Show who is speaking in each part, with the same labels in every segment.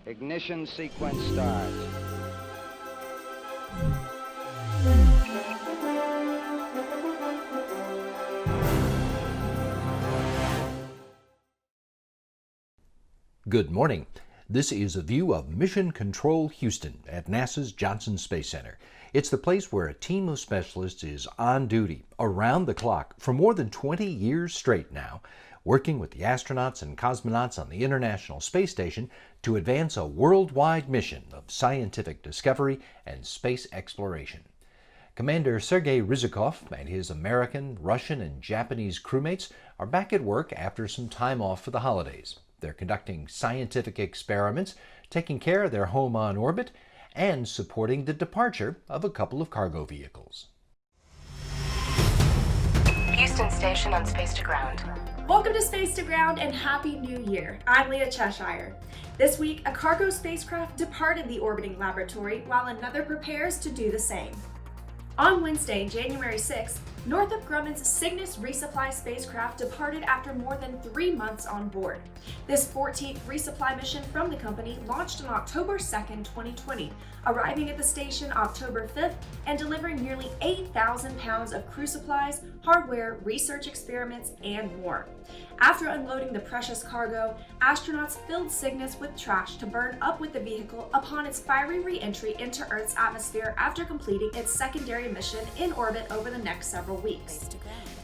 Speaker 1: Ignition sequence start.
Speaker 2: Good morning. This is a view of Mission Control Houston at NASA's Johnson Space Center. It's the place where a team of specialists is on duty around the clock for more than 20 years straight now, working with the astronauts and cosmonauts on the International Space Station to advance a worldwide mission of scientific discovery and space exploration. Commander Sergei Ryzhikov and his American, Russian, and Japanese crewmates are back at work after some time off for the holidays. They're conducting scientific experiments, taking care of their home on orbit, and supporting the departure of a couple of cargo vehicles.
Speaker 3: Houston Station on Space to Ground.
Speaker 4: Welcome to Space to Ground and Happy New Year. I'm Leah Cheshier. This week, a cargo spacecraft departed the orbiting laboratory while another prepares to do the same. On Wednesday, January 6th, Northrop Grumman's Cygnus resupply spacecraft departed after more than 3 months on board. This 14th resupply mission from the company launched on October 2nd, 2020, arriving at the station October 5th and delivering nearly 8,000 pounds of crew supplies, hardware, research experiments, and more. After unloading the precious cargo, astronauts filled Cygnus with trash to burn up with the vehicle upon its fiery re-entry into Earth's atmosphere after completing its secondary mission in orbit over the next several weeks.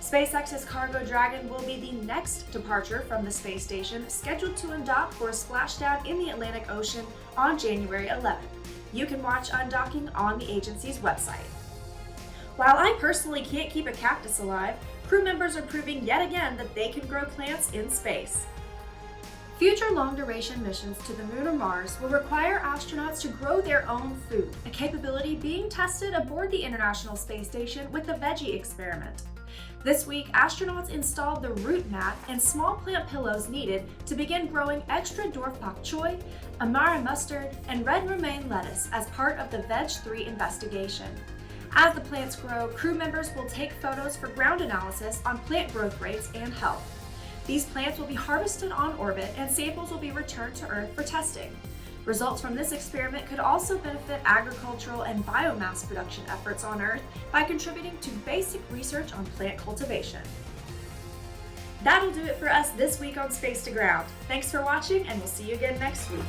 Speaker 4: SpaceX's Cargo Dragon will be the next departure from the space station, scheduled to undock for a splashdown in the Atlantic Ocean on January 11th. You can watch undocking on the agency's website. While I personally can't keep a cactus alive, crew members are proving yet again that they can grow plants in space. Future long-duration missions to the Moon or Mars will require astronauts to grow their own food, a capability being tested aboard the International Space Station with the Veggie experiment. This week, astronauts installed the root mat and small plant pillows needed to begin growing extra dwarf bok choy, amara mustard, and red romaine lettuce as part of the Veg 3 investigation. As the plants grow, crew members will take photos for ground analysis on plant growth rates and health. These plants will be harvested on orbit and samples will be returned to Earth for testing. Results from this experiment could also benefit agricultural and biomass production efforts on Earth by contributing to basic research on plant cultivation. That'll do it for us this week on Space to Ground. Thanks for watching, and we'll see you again next week.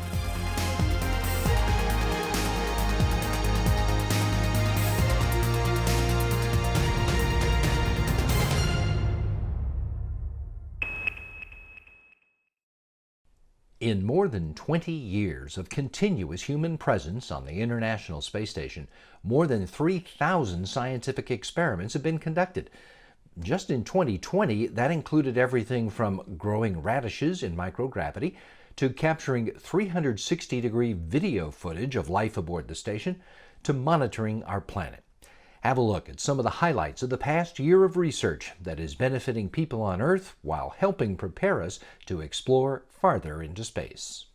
Speaker 2: In more than 20 years of continuous human presence on the International Space Station, more than 3,000 scientific experiments have been conducted. Just in 2020, that included everything from growing radishes in microgravity to capturing 360-degree video footage of life aboard the station to monitoring our planet. Have a look at some of the highlights of the past year of research that is benefiting people on Earth while helping prepare us to explore farther into space.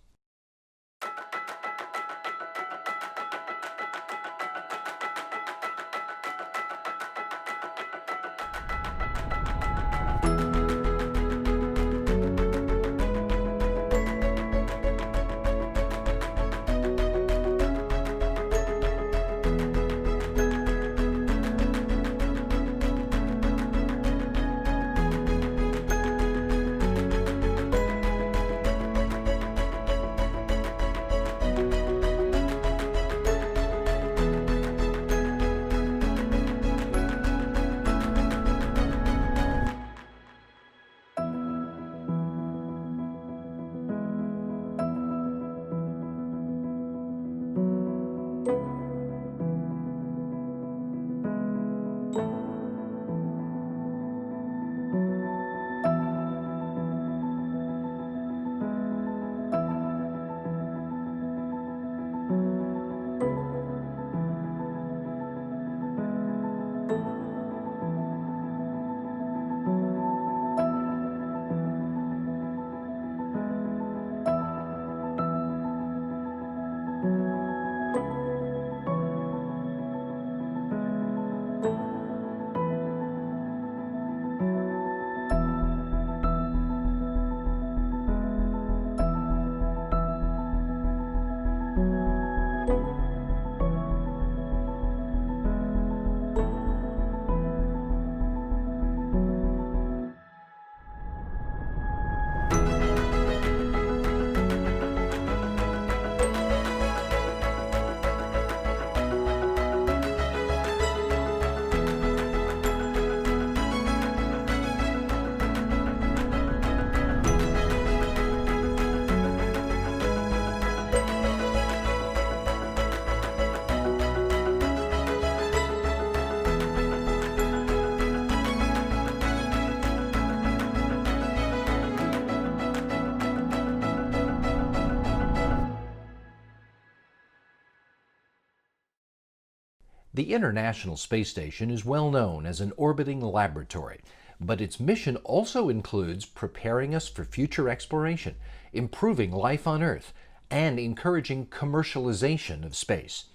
Speaker 2: The International Space Station is well known as an orbiting laboratory, but its mission also includes preparing us for future exploration, improving life on Earth, and encouraging commercialization of space.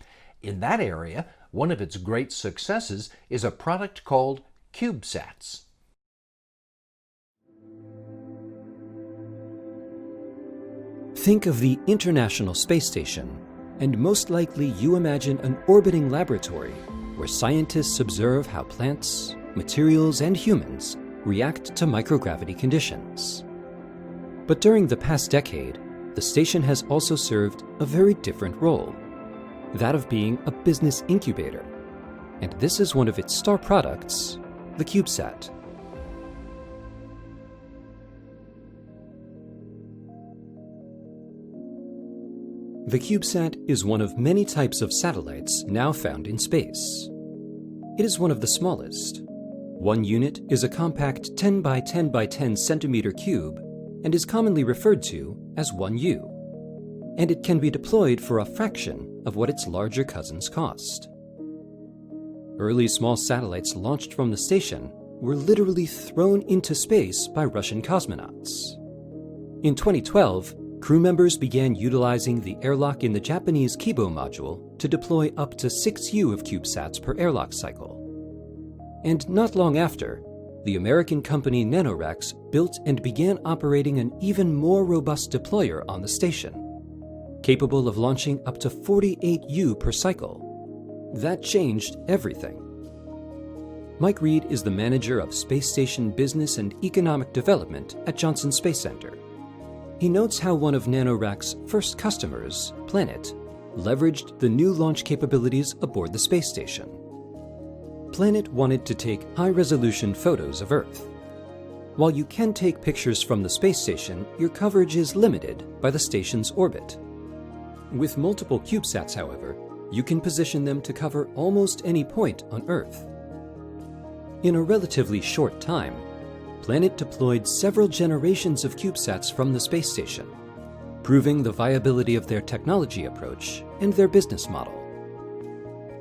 Speaker 2: In that area, one of its great successes is a product called CubeSats.
Speaker 5: Think of the International Space Station, and most likely you imagine an orbiting laboratory where scientists observe how plants, materials, and humans react to microgravity conditions. But during the past decade, the station has also served a very different role, that of being a business incubator. And this is one of its star products, the CubeSat. The CubeSat is one of many types of satellites now found in space. It is one of the smallest. One unit is a compact 10 by 10 by 10 centimeter cube and is commonly referred to as 1U. And it can be deployed for a fraction of what its larger cousins cost. Early small satellites launched from the station were literally thrown into space by Russian cosmonauts. In 2012, crew members began utilizing the airlock in the Japanese Kibo module to deploy up to 6U of CubeSats per airlock cycle. And not long after, the American company NanoRacks built and began operating an even more robust deployer on the station, capable of launching up to 48U per cycle. That changed everything. Mike Reed is the manager of Space Station Business and Economic Development at Johnson Space Center. He notes how one of NanoRacks' first customers, Planet, leveraged the new launch capabilities aboard the space station. Planet wanted to take high-resolution photos of Earth. While you can take pictures from the space station, your coverage is limited by the station's orbit. With multiple CubeSats, however, you can position them to cover almost any point on Earth. In a relatively short time, Planet deployed several generations of CubeSats from the space station, proving the viability of their technology approach and their business model.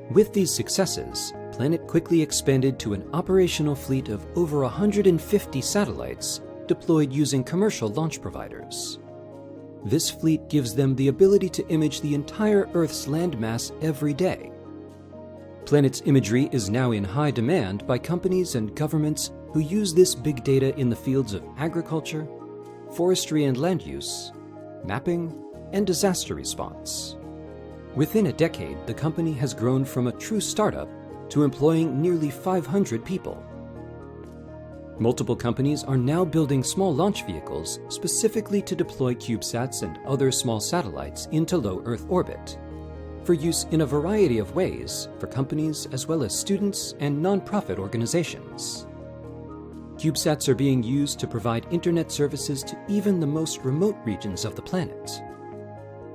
Speaker 5: With these successes, Planet quickly expanded to an operational fleet of over 150 satellites deployed using commercial launch providers. This fleet gives them the ability to image the entire Earth's landmass every day. Planet's imagery is now in high demand by companies and governments who use this big data in the fields of agriculture, forestry and land use, mapping, and disaster response. Within a decade, the company has grown from a true startup to employing nearly 500 people. Multiple companies are now building small launch vehicles specifically to deploy CubeSats and other small satellites into low Earth orbit, for use in a variety of ways for companies as well as students and nonprofit organizations. CubeSats are being used to provide internet services to even the most remote regions of the planet.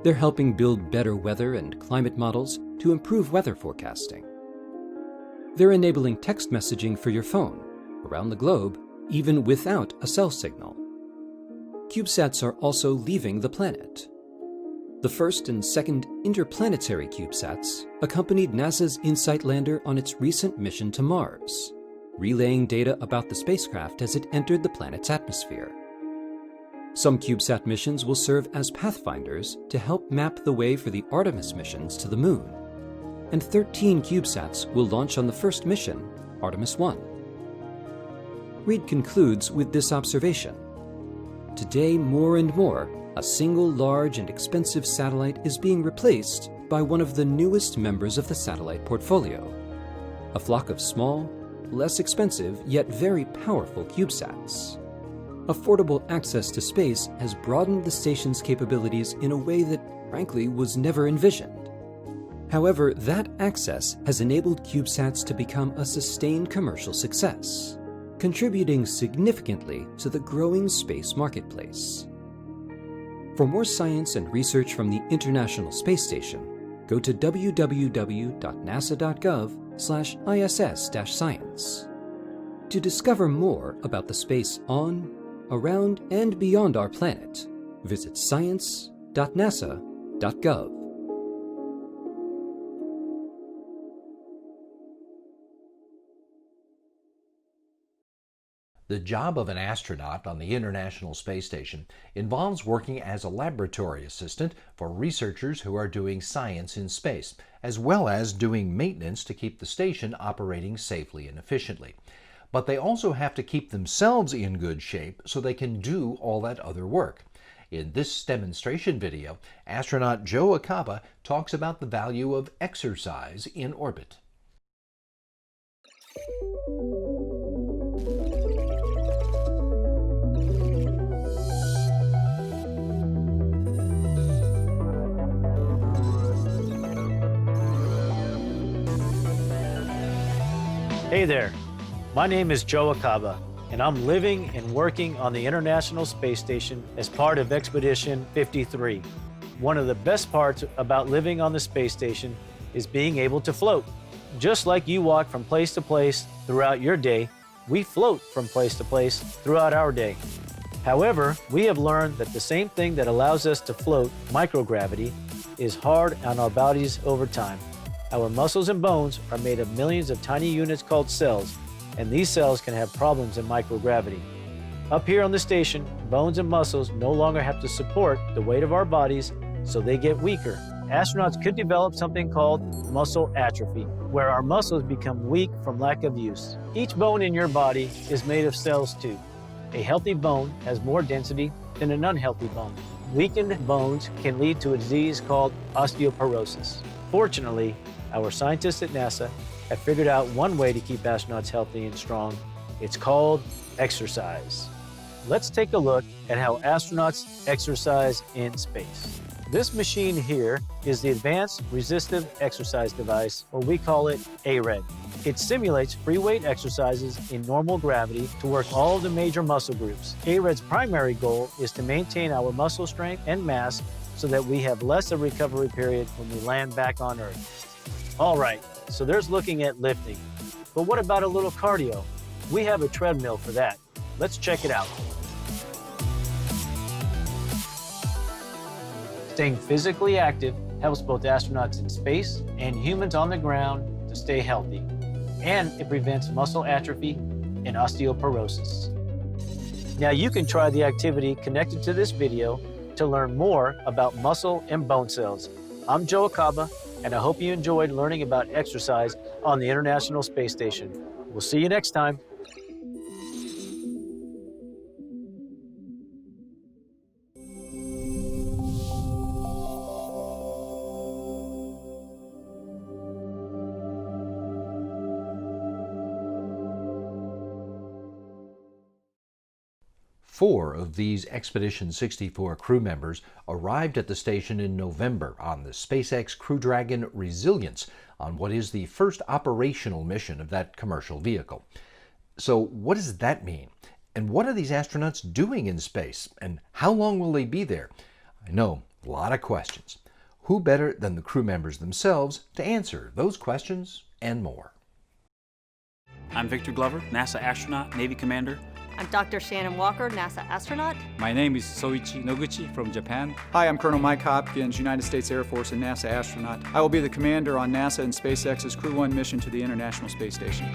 Speaker 5: They're helping build better weather and climate models to improve weather forecasting. They're enabling text messaging for your phone around the globe, even without a cell signal. CubeSats are also leaving the planet. The first and second interplanetary CubeSats accompanied NASA's InSight lander on its recent mission to Mars, relaying data about the spacecraft as it entered the planet's atmosphere. Some CubeSat missions will serve as pathfinders to help map the way for the Artemis missions to the Moon, and 13 CubeSats will launch on the first mission, Artemis 1. Reed concludes with this observation. Today, more and more, a single large and expensive satellite is being replaced by one of the newest members of the satellite portfolio, a flock of small, less expensive, yet very powerful CubeSats. Affordable access to space has broadened the station's capabilities in a way that, frankly, was never envisioned. However, that access has enabled CubeSats to become a sustained commercial success, contributing significantly to the growing space marketplace. For more science and research from the International Space Station, go to www.nasa.gov/ISS-science. To discover more about the space on, around, and beyond our planet, visit science.nasa.gov.
Speaker 2: The job of an astronaut on the International Space Station involves working as a laboratory assistant for researchers who are doing science in space, as well as doing maintenance to keep the station operating safely and efficiently. But they also have to keep themselves in good shape so they can do all that other work. In this demonstration video, astronaut Joe Acaba talks about the value of exercise in orbit.
Speaker 6: Hey there, my name is Joe Acaba, and I'm living and working on the International Space Station as part of Expedition 53. One of the best parts about living on the space station is being able to float. Just like you walk from place to place throughout your day, we float from place to place throughout our day. However, we have learned that the same thing that allows us to float, microgravity, is hard on our bodies over time. Our muscles and bones are made of millions of tiny units called cells, and these cells can have problems in microgravity. Up here on the station, bones and muscles no longer have to support the weight of our bodies, so they get weaker. Astronauts could develop something called muscle atrophy, where our muscles become weak from lack of use. Each bone in your body is made of cells too. A healthy bone has more density than an unhealthy bone. Weakened bones can lead to a disease called osteoporosis. Fortunately, our scientists at NASA have figured out one way to keep astronauts healthy and strong. It's called exercise. Let's take a look at how astronauts exercise in space. This machine here is the Advanced Resistive Exercise Device, or we call it ARED. It simulates free weight exercises in normal gravity to work all of the major muscle groups. ARED's primary goal is to maintain our muscle strength and mass so that we have less of a recovery period when we land back on Earth. All right, so there's looking at lifting. But what about a little cardio? We have a treadmill for that. Let's check it out. Staying physically active helps both astronauts in space and humans on the ground to stay healthy. And it prevents muscle atrophy and osteoporosis. Now you can try the activity connected to this video to learn more about muscle and bone cells. I'm Joe Acaba, and I hope you enjoyed learning about exercise on the International Space Station. We'll see you next time.
Speaker 2: Four of these Expedition 64 crew members arrived at the station in November on the SpaceX Crew Dragon Resilience on what is the first operational mission of that commercial vehicle. So what does that mean? And what are these astronauts doing in space? And how long will they be there? I know, a lot of questions. Who better than the crew members themselves to answer those questions and more?
Speaker 7: I'm Victor Glover, NASA astronaut, Navy commander.
Speaker 8: I'm Dr. Shannon Walker, NASA astronaut.
Speaker 9: My name is Soichi Noguchi from Japan.
Speaker 10: Hi, I'm Colonel Mike Hopkins, United States Air Force and NASA astronaut. I will be the commander on NASA and SpaceX's Crew 1 mission to the International Space Station.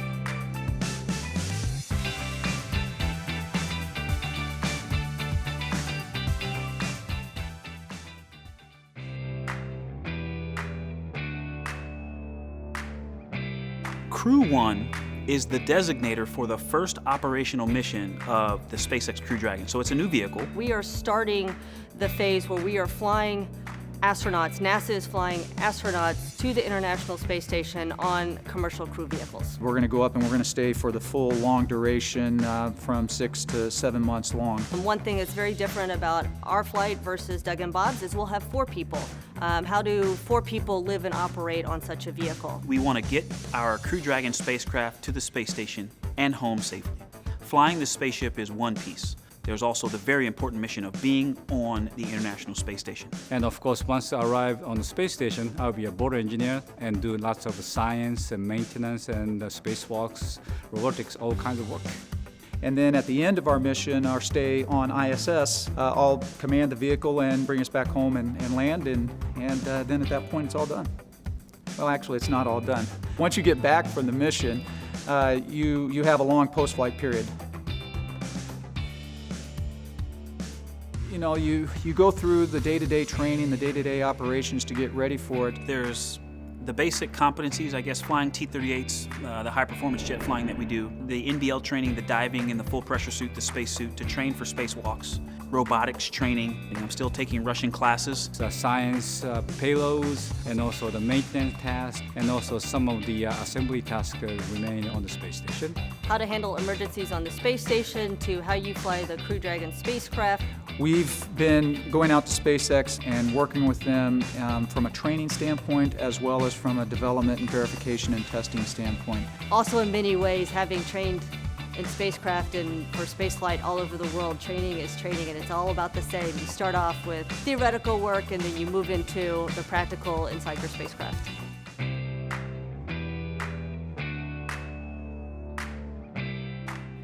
Speaker 7: Crew 1 is the designator for the first operational mission of the SpaceX Crew Dragon. So it's a new vehicle.
Speaker 8: We are starting the phase where we are flying astronauts. NASA is flying astronauts to the International Space Station on commercial crew vehicles.
Speaker 10: We're going to go up and we're going to stay for the full long duration from 6 to 7 months long.
Speaker 8: And one thing that's very different about our flight versus Doug and Bob's is we'll have 4 people. How do 4 people live and operate on such a vehicle?
Speaker 7: We want to get our Crew Dragon spacecraft to the space station and home safely. Flying the spaceship is one piece. There's also the very important mission of being on the International Space Station.
Speaker 9: And of course, once I arrive on the space station, I'll be a board engineer and do lots of science and maintenance and spacewalks, robotics, all kinds of work.
Speaker 10: And then at the end of our mission, our stay on ISS, I'll command the vehicle and bring us back home and land, and then at that point it's all done. Well, actually, it's not all done. Once you get back from the mission, you have a long post-flight period. you know, you go through the day-to-day training, the day-to-day operations to get ready for it.
Speaker 7: There's the basic competencies, I guess, flying T-38s, the high-performance jet flying that we do, the NBL training, the diving in the full pressure suit, the space suit to train for spacewalks, robotics training, and I'm still taking Russian classes.
Speaker 9: The science payloads, and also the maintenance tasks, and also some of the assembly tasks remain on the space station.
Speaker 8: How to handle emergencies on the space station to how you fly the Crew Dragon spacecraft.
Speaker 10: We've been going out to SpaceX and working with them from a training standpoint as well as from a development and verification and testing standpoint.
Speaker 8: Also in many ways, having trained in spacecraft and for spaceflight all over the world, training is training and it's all about the same. You start off with theoretical work and then you move into the practical inside your spacecraft.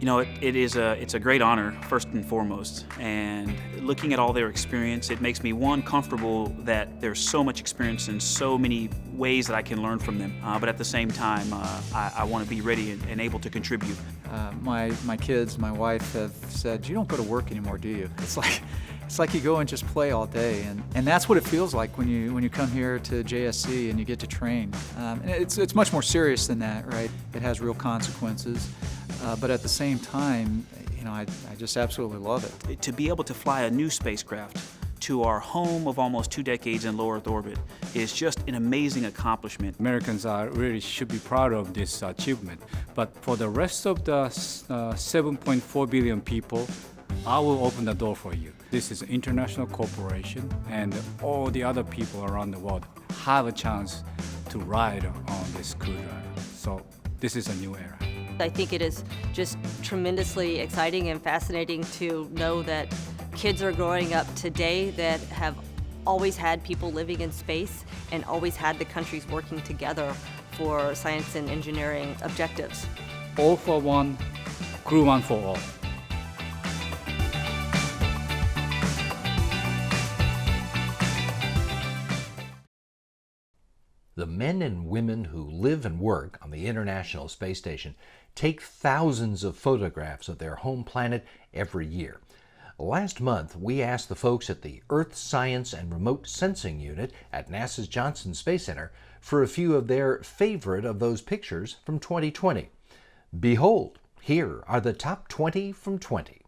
Speaker 7: You know, it's a great honor, first and foremost, and looking at all their experience, it makes me, one, comfortable that there's so much experience and so many ways that I can learn from them, but at the same time, I want to be ready and able to contribute.
Speaker 10: My kids, my wife have said, "You don't go to work anymore, do you?" It's like you go and just play all day, and that's what it feels like when you come here to JSC and you get to train. And it's much more serious than that, right? It has real consequences. But at the same time, you know, I just absolutely love it.
Speaker 7: To be able to fly a new spacecraft to our home of almost 2 decades in low Earth orbit is just an amazing accomplishment.
Speaker 9: Americans really should be proud of this achievement. But for the rest of the 7.4 billion people, I will open the door for you. This is an international corporation, and all the other people around the world have a chance to ride on this Crew Dragon. So this is a new era.
Speaker 8: I think it is just tremendously exciting and fascinating to know that kids are growing up today that have always had people living in space and always had the countries working together for science and engineering objectives.
Speaker 9: All for one, crew one for all.
Speaker 2: The men and women who live and work on the International Space Station take thousands of photographs of their home planet every year. Last month, we asked the folks at the Earth Science and Remote Sensing Unit at NASA's Johnson Space Center for a few of their favorite of those pictures from 2020. Behold, here are the top 20 from 20.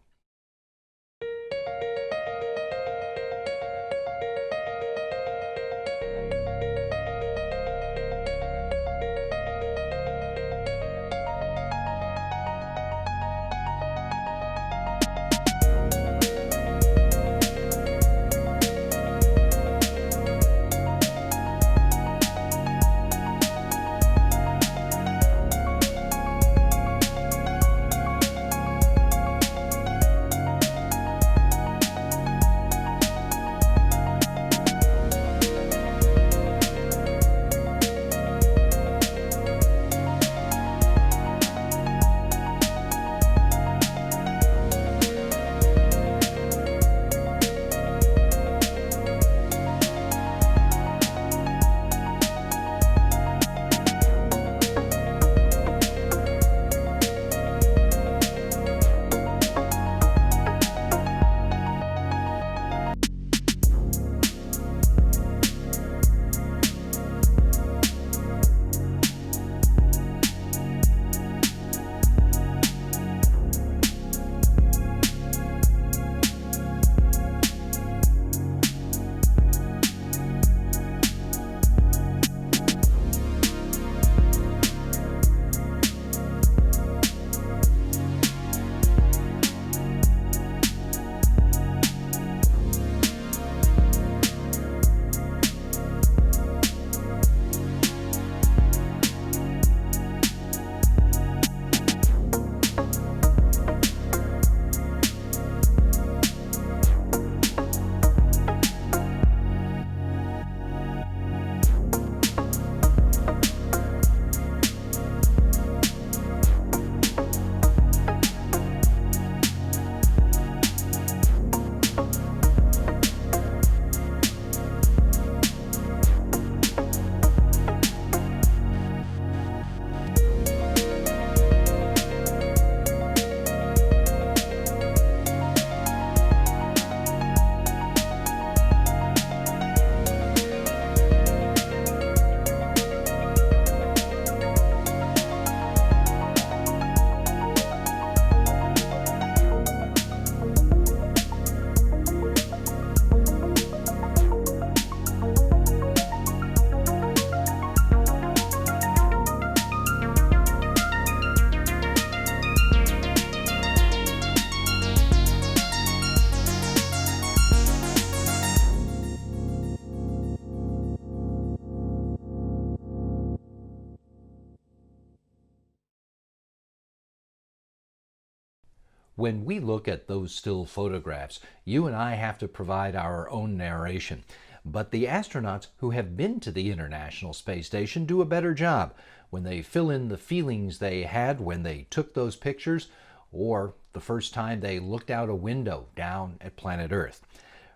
Speaker 2: When we look at those still photographs, you and I have to provide our own narration. But the astronauts who have been to the International Space Station do a better job when they fill in the feelings they had when they took those pictures, or the first time they looked out a window down at planet Earth.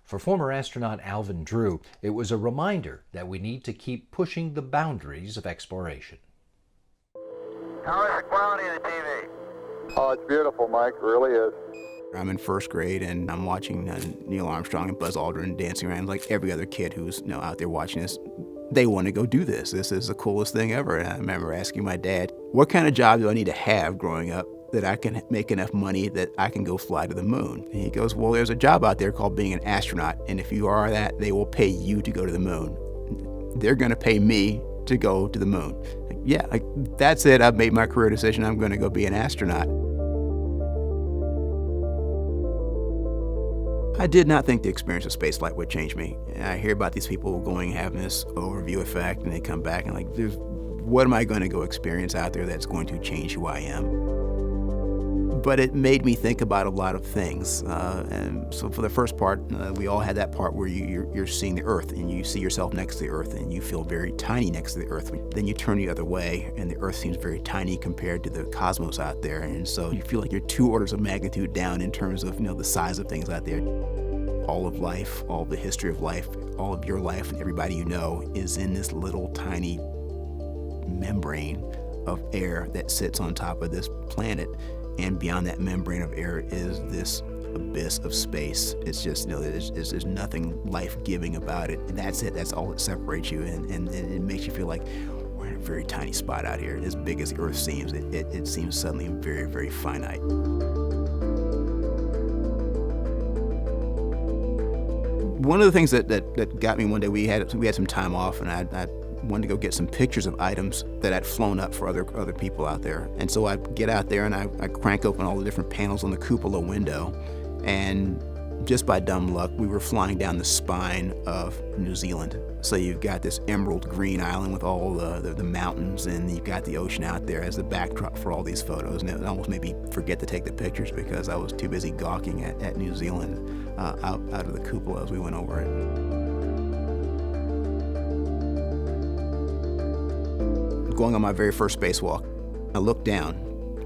Speaker 2: For former astronaut Alvin Drew, it was a reminder that we need to keep pushing the boundaries of exploration.
Speaker 11: How is the quality of the TV?
Speaker 12: Oh, it's beautiful, Mike. It really is.
Speaker 13: I'm in first grade and I'm watching Neil Armstrong and Buzz Aldrin dancing around like every other kid who's out there watching this. They want to go do this. This is the coolest thing ever. And I remember asking my dad, what kind of job do I need to have growing up that I can make enough money that I can go fly to the moon? And he goes, well, there's a job out there called being an astronaut. And if you are that, they will pay you to go to the moon. They're going to pay me to go to the moon. Yeah, that's it. I've made my career decision. I'm going to go be an astronaut. I did not think the experience of spaceflight would change me. I hear about these people going having this overview effect, and they come back and what am I going to go experience out there that's going to change who I am? But it made me think about a lot of things. And so for the first part, we all had that part where you're seeing the Earth, and you see yourself next to the Earth, and you feel very tiny next to the Earth. Then you turn the other way, and the Earth seems very tiny compared to the cosmos out there. And so you feel like you're 2 orders of magnitude down in terms of the size of things out there. All of life, all of the history of life, all of your life, and everybody you know is in this little tiny membrane of air that sits on top of this planet. And beyond that membrane of air is this abyss of space. It's just, there's nothing life-giving about it. And that's it. That's all that separates you. And it makes you feel like we're in a very tiny spot out here. As big as the Earth seems, it seems suddenly very, very finite. One of the things that got me one day, we had some time off, and I wanted to go get some pictures of items that had flown up for other people out there. And so I get out there and I crank open all the different panels on the cupola window, and just by dumb luck, we were flying down the spine of New Zealand. So you've got this emerald green island with all the mountains, and you've got the ocean out there as the backdrop for all these photos. And it almost made me forget to take the pictures because I was too busy gawking at New Zealand out of the cupola as we went over it. Going on my very first spacewalk, I looked down,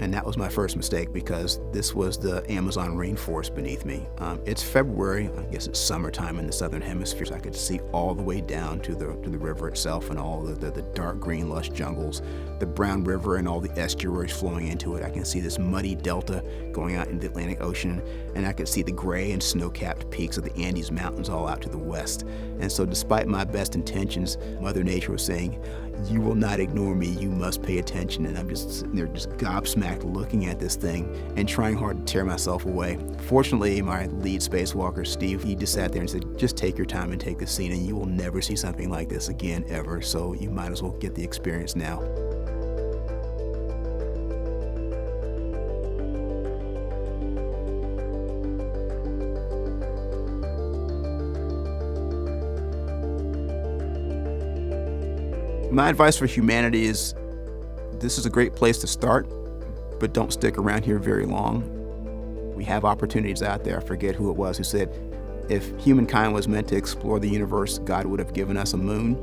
Speaker 13: and that was my first mistake because this was the Amazon rainforest beneath me. It's February, I guess it's summertime in the southern hemisphere, so I could see all the way down to the river itself and all the dark green lush jungles, the brown river and all the estuaries flowing into it. I can see this muddy delta going out into the Atlantic Ocean, and I could see the gray and snow-capped peaks of the Andes Mountains all out to the west. And so despite my best intentions, Mother Nature was saying, you will not ignore me, you must pay attention. And I'm just sitting there just gobsmacked looking at this thing and trying hard to tear myself away. Fortunately, my lead spacewalker, Steve, he just sat there and said, just take your time and take the scene, and you will never see something like this again, ever, so you might as well get the experience now. My advice for humanity is, this is a great place to start, but don't stick around here very long. We have opportunities out there. I forget who it was who said, if humankind was meant to explore the universe, God would have given us a moon.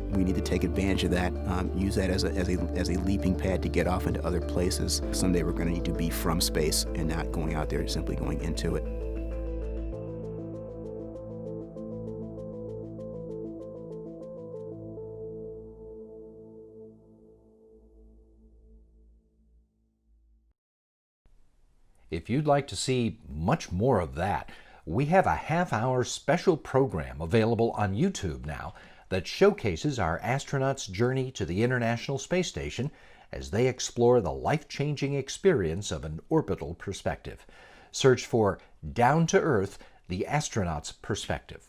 Speaker 13: We need to take advantage of that, use that as a leaping pad to get off into other places. Someday we're going to need to be from space and not going out there, simply going into it.
Speaker 2: If you'd like to see much more of that, we have a half-hour special program available on YouTube now that showcases our astronauts' journey to the International Space Station as they explore the life-changing experience of an orbital perspective. Search for Down to Earth, the Astronaut's Perspective.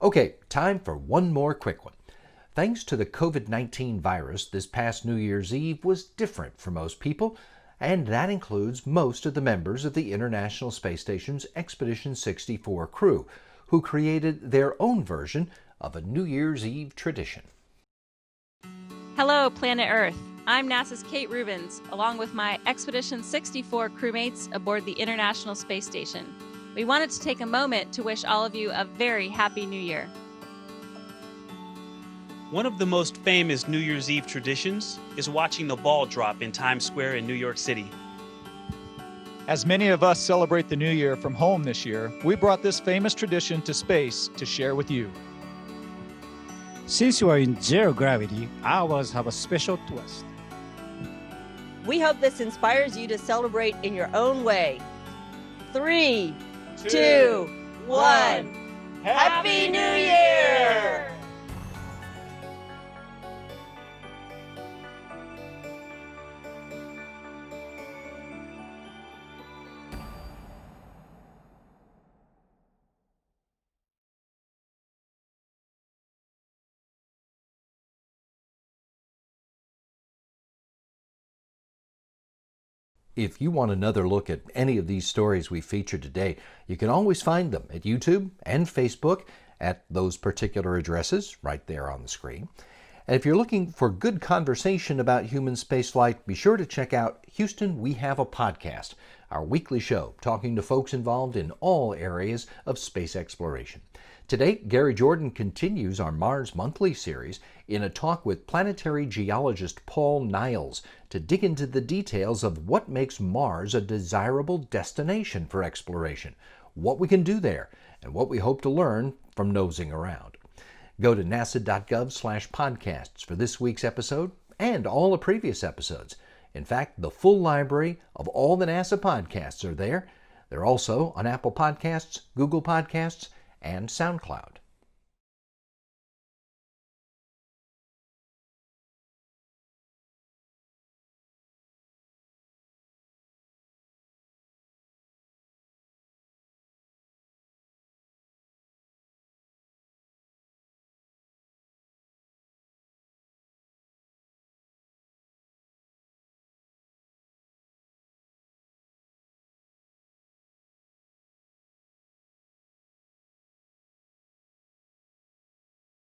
Speaker 2: Okay, time for one more quick one. Thanks to the COVID-19 virus, this past New Year's Eve was different for most people, and that includes most of the members of the International Space Station's Expedition 64 crew, who created their own version of a New Year's Eve tradition.
Speaker 14: Hello, Planet Earth. I'm NASA's Kate Rubens, along with my Expedition 64 crewmates aboard the International Space Station. We wanted to take a moment to wish all of you a very happy New Year.
Speaker 15: One of the most famous New Year's Eve traditions is watching the ball drop in Times Square in New York City.
Speaker 10: As many of us celebrate the New Year from home this year, we brought this famous tradition to space to share with you.
Speaker 16: Since you are in zero gravity, ours have a special twist.
Speaker 17: We hope this inspires you to celebrate in your own way. 3, 2, 1. Happy New Year!
Speaker 2: If you want another look at any of these stories we featured today, you can always find them at YouTube and Facebook at those particular addresses right there on the screen. And if you're looking for good conversation about human spaceflight, be sure to check out Houston, We Have a Podcast, our weekly show talking to folks involved in all areas of space exploration. Today, Gary Jordan continues our Mars Monthly series in a talk with planetary geologist Paul Niles to dig into the details of what makes Mars a desirable destination for exploration, what we can do there, and what we hope to learn from nosing around. Go to nasa.gov/podcasts for this week's episode and all the previous episodes. In fact, the full library of all the NASA podcasts are there. They're also on Apple Podcasts, Google Podcasts, and SoundCloud.